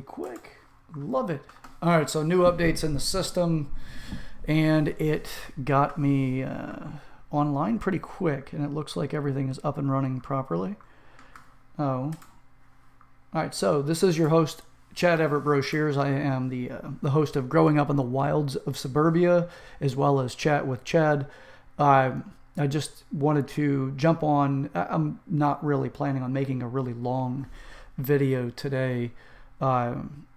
Quick. Love it. All right, so new updates in the system, and it got me online pretty quick, and it looks like everything is up and running properly. All right, so this is your host, Chad Everett Brochures. I am the host of Growing Up in the Wilds of Suburbia, as well as Chat with Chad. I just wanted to jump on. I'm not really planning on making a really long video today,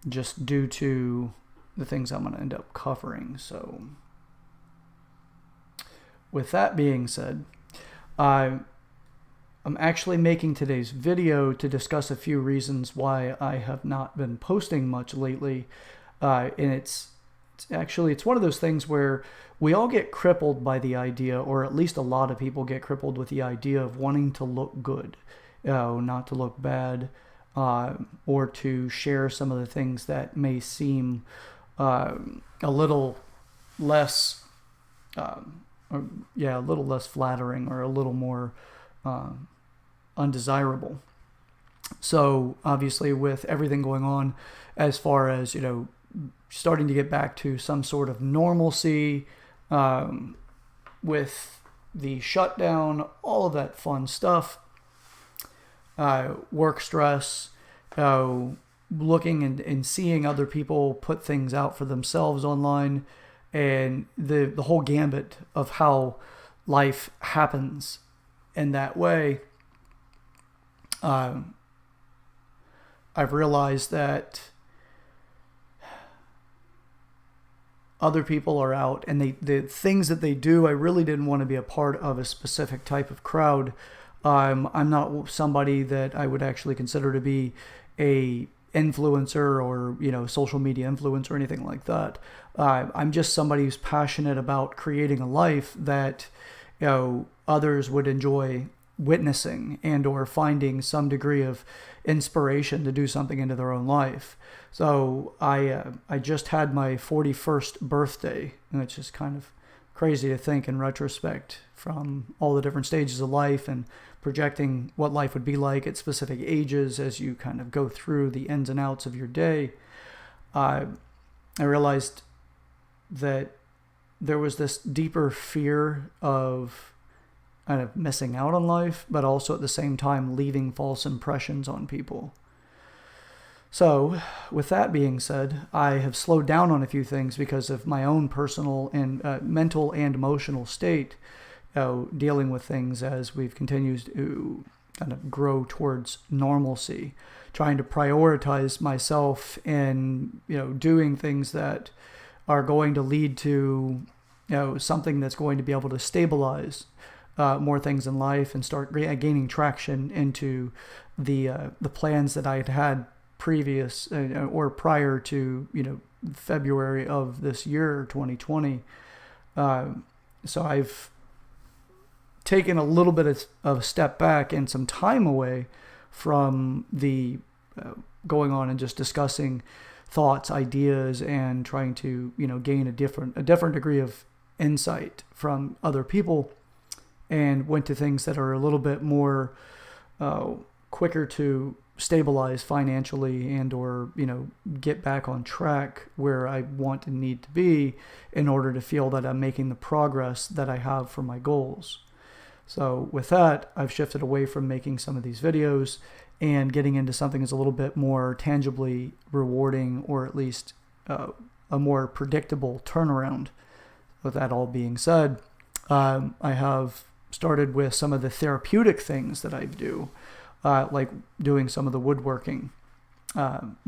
just due to the things I'm going to end up covering. So with that being said, I'm actually making today's video to discuss a few reasons why I have not been posting much lately. And it's one of those things where we all get crippled by the idea, or at least a lot of people get crippled with the idea of wanting to look good, not to look bad, or to share some of the things that may seem a little less, a little less flattering, or a little more undesirable. So obviously, with everything going on, as far as starting to get back to some sort of normalcy, with the shutdown, all of that fun stuff, work stress, looking and seeing other people put things out for themselves online, and the whole gambit of how life happens in that way. I've realized that other people are out, and the things that they do, I really didn't want to be a part of a specific type of crowd. I'm not somebody that I would actually consider to be a influencer or social media influencer or anything like that. I'm just somebody who's passionate about creating a life that others would enjoy witnessing, and or finding some degree of inspiration to do something into their own life. So I just had my 41st birthday, and it's just kind of crazy to think in retrospect, from all the different stages of life and projecting what life would be like at specific ages as you kind of go through the ins and outs of your day. I realized that there was this deeper fear of kind of missing out on life, but also at the same time leaving false impressions on people. So with that being said, I have slowed down on a few things because of my own personal and mental and emotional state, dealing with things as we've continued to kind of grow towards normalcy, trying to prioritize myself and doing things that are going to lead to something that's going to be able to stabilize more things in life and start gaining traction into the plans that I had previous or prior to February of this year, 2020. So I've taken a little bit of a step back and some time away from the going on and just discussing thoughts, ideas, and trying to gain a different degree of insight from other people, and went to things that are a little bit more quicker to stabilize financially and or get back on track where I want and need to be in order to feel that I'm making the progress that I have for my goals. So with that, I've shifted away from making some of these videos and getting into something that's a little bit more tangibly rewarding, or at least a more predictable turnaround. With that all being said, I have started with some of the therapeutic things that I do, like doing some of the woodworking,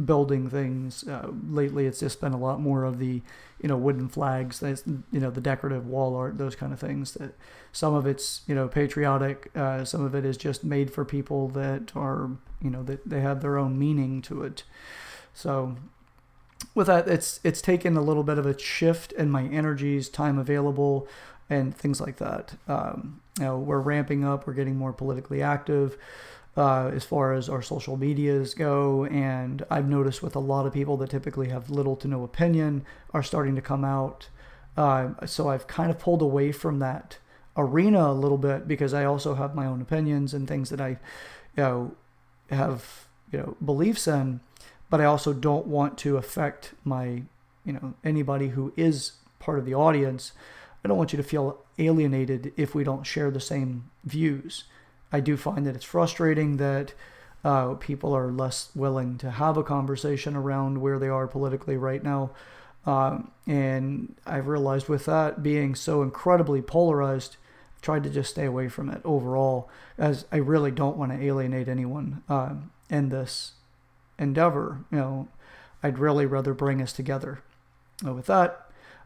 building things. Lately, it's just been a lot more of the, wooden flags, the decorative wall art, those kind of things. That some of it's, patriotic. Some of it is just made for people that are, that they have their own meaning to it. So with that, it's taken a little bit of a shift in my energies, time available, and things like that. We're ramping up. We're getting more politically active. As far as our social medias go, and I've noticed with a lot of people that typically have little to no opinion are starting to come out. So I've kind of pulled away from that arena a little bit, because I also have my own opinions and things that I have beliefs in. but I also don't want to affect my, anybody who is part of the audience. I don't want you to feel alienated if we don't share the same views. I do find that it's frustrating that people are less willing to have a conversation around where they are politically right now. And I've realized with that being so incredibly polarized, I've tried to just stay away from it overall, as I really don't want to alienate anyone in this endeavor. I'd really rather bring us together. With that,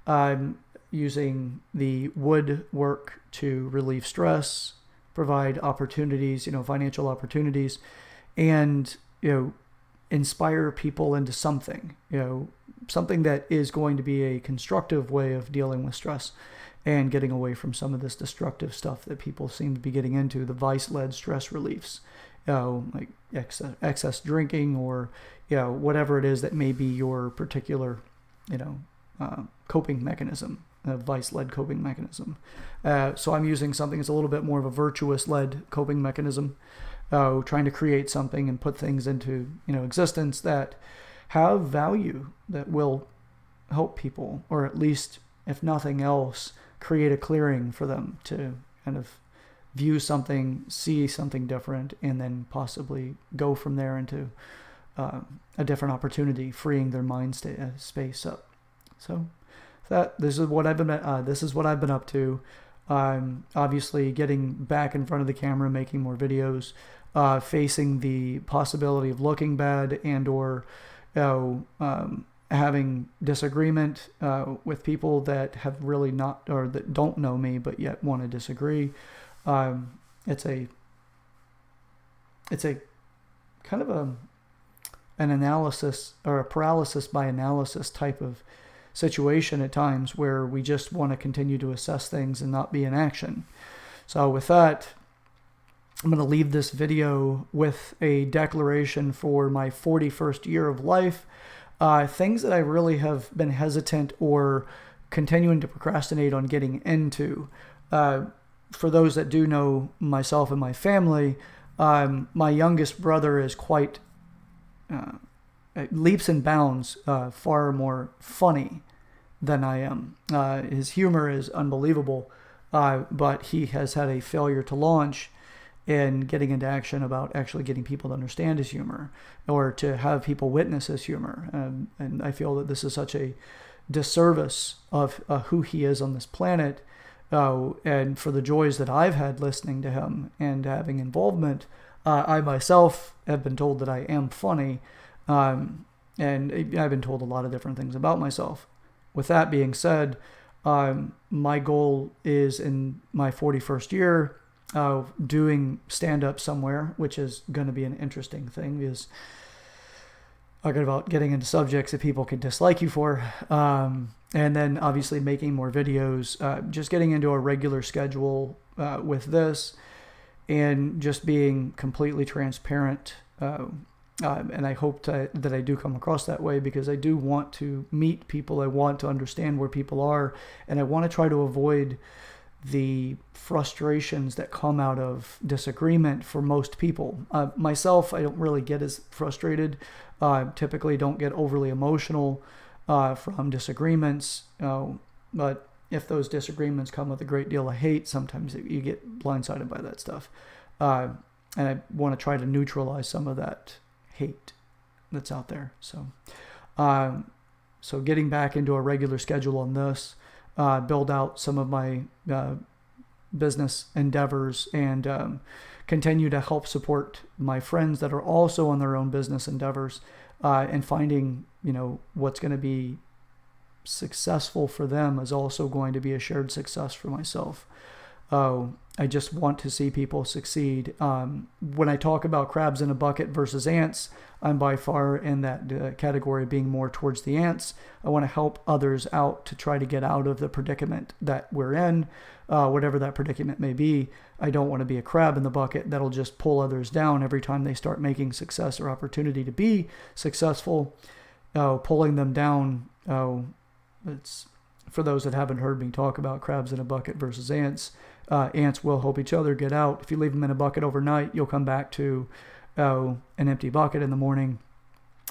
I'm using the woodwork to relieve stress, provide opportunities, financial opportunities, and, inspire people into something, something that is going to be a constructive way of dealing with stress and getting away from some of this destructive stuff that people seem to be getting into, the vice-led stress reliefs, like excess drinking or, whatever it is that may be your particular, coping mechanism, a vice-led coping mechanism. So I'm using something that's a little bit more of a virtuous-led coping mechanism, trying to create something and put things into, existence that have value, that will help people, or at least, if nothing else, create a clearing for them to kind of view something, see something different, and then possibly go from there into a different opportunity, freeing their mind space up. So this is what I've been up to. Obviously getting back in front of the camera, making more videos, facing the possibility of looking bad and or having disagreement with people that have really not, or that don't know me but yet want to disagree. It's a kind of an analysis, or a paralysis by analysis type of situation at times, where we just want to continue to assess things and not be in action. So with that, I'm going to leave this video with a declaration for my 41st year of life. Things that I really have been hesitant or continuing to procrastinate on getting into. For those that do know myself and my family, my youngest brother is quite leaps and bounds far more funny than I am. His humor is unbelievable, but he has had a failure to launch in getting into action about actually getting people to understand his humor, or to have people witness his humor. And I feel that this is such a disservice of who he is on this planet, and for the joys that I've had listening to him and having involvement. I myself have been told that I am funny, and I've been told a lot of different things about myself. With that being said, my goal is in my 41st year doing stand-up somewhere, which is going to be an interesting thing, because talking about getting into subjects that people can dislike you for, and then obviously making more videos, just getting into a regular schedule with this, and just being completely transparent. And I hope that I do come across that way, because I do want to meet people. I want to understand where people are, and I want to try to avoid the frustrations that come out of disagreement for most people. Myself, I don't really get as frustrated. Typically don't get overly emotional from disagreements. But if those disagreements come with a great deal of hate, sometimes you get blindsided by that stuff. And I want to try to neutralize some of that hate that's out there. So getting back into a regular schedule on this, build out some of my business endeavors, and continue to help support my friends that are also on their own business endeavors, and finding, what's going to be successful for them is also going to be a shared success for myself. I just want to see people succeed. When I talk about crabs in a bucket versus ants, I'm by far in that category, being more towards the ants. I want to help others out to try to get out of the predicament that we're in, whatever that predicament may be. I don't want to be a crab in the bucket that'll just pull others down every time they start making success or opportunity to be successful. Pulling them down, it's for those that haven't heard me talk about crabs in a bucket versus ants. Ants will help each other get out. If you leave them in a bucket overnight, you'll come back to an empty bucket in the morning.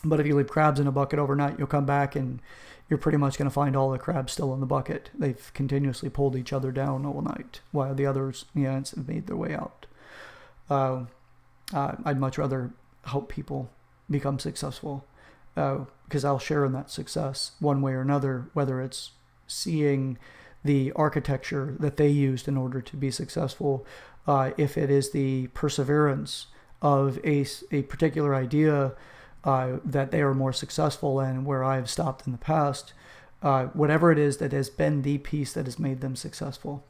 But if you leave crabs in a bucket overnight, you'll come back and you're pretty much going to find all the crabs still in the bucket. They've continuously pulled each other down all night while the others, have made their way out. I'd much rather help people become successful because I'll share in that success one way or another, whether it's seeing the architecture that they used in order to be successful, if it is the perseverance of a particular idea that they are more successful in where I have stopped in the past, whatever it is that has been the piece that has made them successful.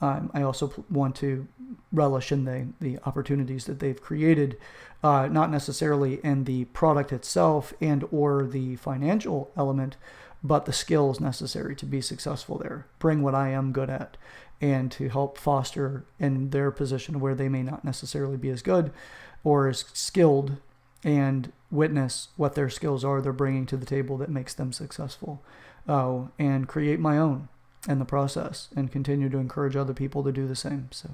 I also want to relish in the opportunities that they've created, not necessarily in the product itself and or the financial element, but the skills necessary to be successful there. Bring what I am good at and to help foster in their position where they may not necessarily be as good or as skilled, and witness what their skills are they're bringing to the table that makes them successful, and create my own in the process and continue to encourage other people to do the same. So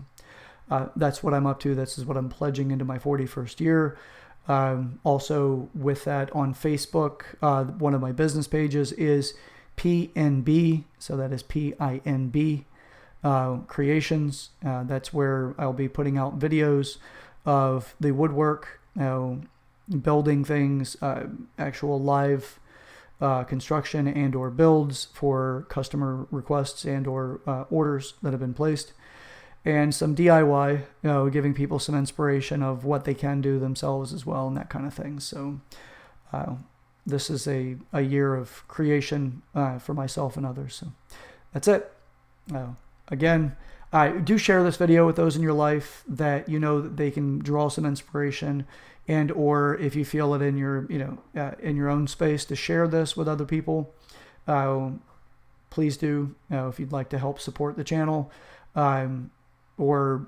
that's what I'm up to. This is what I'm pledging into my 41st year. Also with that on Facebook, one of my business pages is PNB. So that is PINB Creations. That's where I'll be putting out videos of the woodwork, building things, actual live construction and or builds for customer requests and or orders that have been placed, and some DIY, giving people some inspiration of what they can do themselves as well and that kind of thing. So this is a year of creation for myself and others. So that's it. Again, I do share this video with those in your life that that they can draw some inspiration, and or if you feel it in your in your own space to share this with other people, please do. If you'd like to help support the channel, or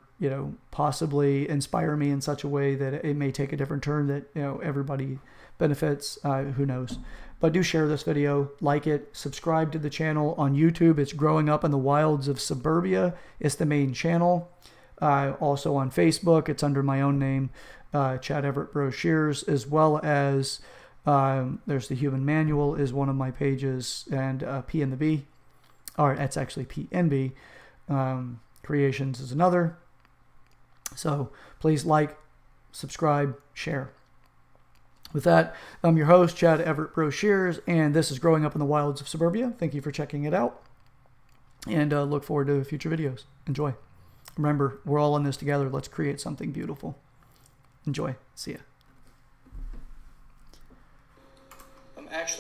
possibly inspire me in such a way that it may take a different turn that everybody benefits, who knows. But do share this video, like it, subscribe to the channel on YouTube. It's Growing Up in the Wilds of Suburbia. It's the main channel. Also on Facebook, it's under my own name, Chad Everett Brochures, as well as there's the Human Manual is one of my pages, and P and the B, or that's actually PNB Creations is another. So please like, subscribe, share. With that, I'm your host, Chad Everett Brochures, and this is Growing Up in the Wilds of Suburbia. Thank you for checking it out, and look forward to future videos. Enjoy. Remember, we're all in this together. Let's create something beautiful. Enjoy. See ya.